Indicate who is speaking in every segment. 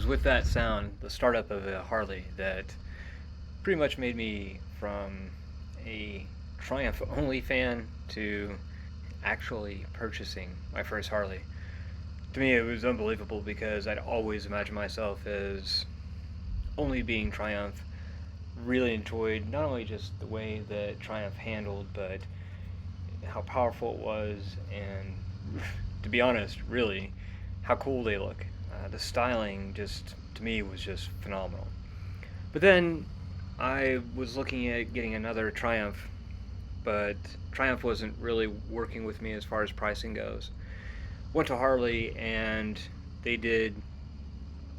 Speaker 1: was with that sound, the startup of a Harley, that pretty much made me from a Triumph only fan to actually purchasing my first Harley. To me, it was unbelievable because I'd always imagined myself as only being Triumph. Really enjoyed not only just the way that Triumph handled, but how powerful it was, and to be honest, really, how cool they look. The styling just, to me, was just phenomenal. But then I was looking at getting another Triumph, but Triumph wasn't really working with me as far as pricing goes. Went to Harley and they did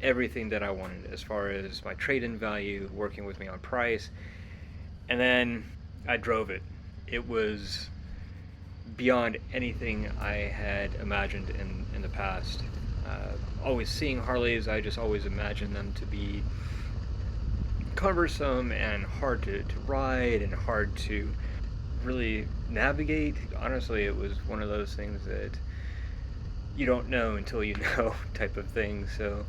Speaker 1: everything that I wanted as far as my trade-in value, working with me on price, and then I drove it. It was beyond anything I had imagined in the past. Always seeing Harleys, I just always imagined them to be cumbersome and hard to ride and hard to really navigate. Honestly, it was one of those things that you don't know until you know type of thing. So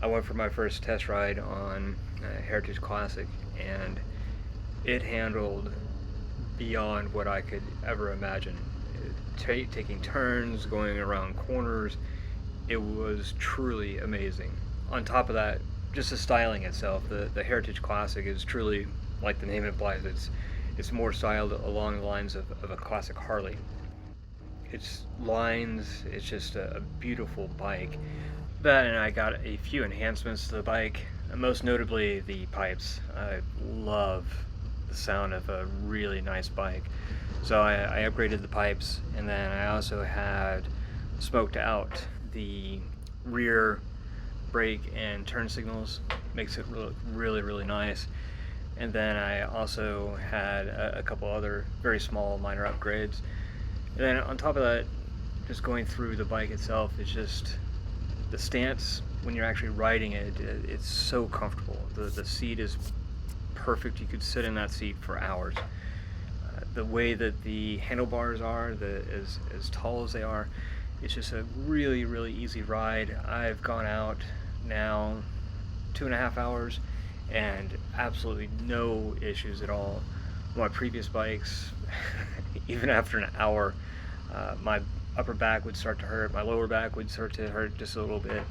Speaker 1: I went for my first test ride on Heritage Classic, and it handled beyond what I could ever imagine. Taking turns, going around corners, it was truly amazing. On top of that, just the styling itself, the Heritage Classic is truly, like the name implies, it's more styled along the lines of a classic Harley. Its lines, it's just a beautiful bike. That, and I got a few enhancements to the bike, most notably the pipes. I love the sound of a really nice bike. So I upgraded the pipes, and then I also had smoked out the rear brake and turn signals. Makes it look really nice. And then I also had a couple other very small minor upgrades. And then on top of that, just going through the bike itself, it's just the stance when you're actually riding it, it's so comfortable. The seat is perfect. You could sit in that seat for hours. The way that the handlebars are, as tall as they are, it's just a really easy ride. I've gone out now 2.5 hours and absolutely no issues at all. My previous bikes, even after an hour, my upper back would start to hurt, my lower back would start to hurt just a little bit.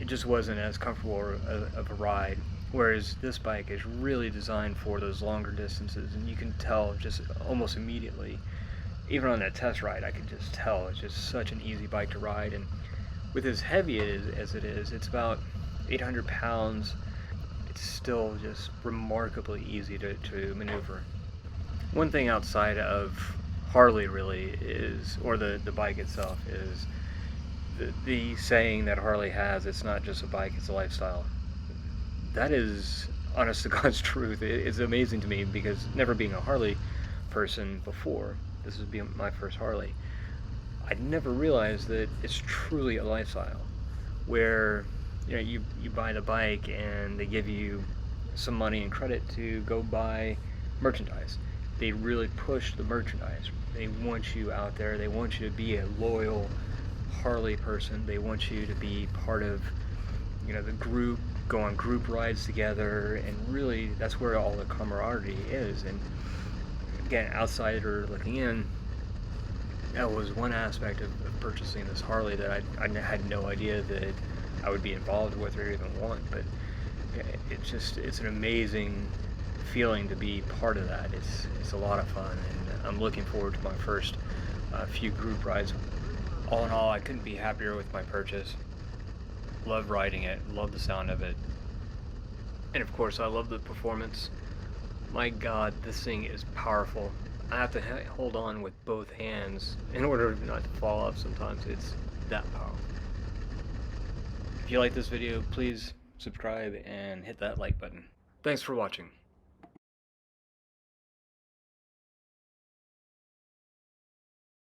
Speaker 1: It just wasn't as comfortable of a ride. Whereas this bike is really designed for those longer distances, and you can tell just almost immediately. Even on that test ride, I could just tell it's just such an easy bike to ride. And with as heavy as it is, it's about 800 pounds. It's still just remarkably easy to maneuver. One thing outside of Harley really is, or the bike itself, is the saying that Harley has, it's not just a bike, it's a lifestyle. That is honest to God's truth. It's amazing to me because never being a Harley person before, this would be my first Harley, I'd never realized that it's truly a lifestyle where you buy the bike and they give you some money and credit to go buy merchandise. They really push the merchandise. They want you out there. They want you to be a loyal Harley person. They want you to be part of the group, go on group rides together, and really that's where all the camaraderie is. And again, outsider looking in, that was one aspect of purchasing this Harley that I had no idea that I would be involved with or even want. But it's an amazing feeling to be part of that. It's a lot of fun, and I'm looking forward to my first few group rides. All in all, I couldn't be happier with my purchase. Love riding it, love the sound of it, and of course I love the performance. My God, this thing is powerful. I have to hold on with both hands in order not to fall off sometimes. It's that powerful. If you like this video, please subscribe and hit that like button. Thanks for watching.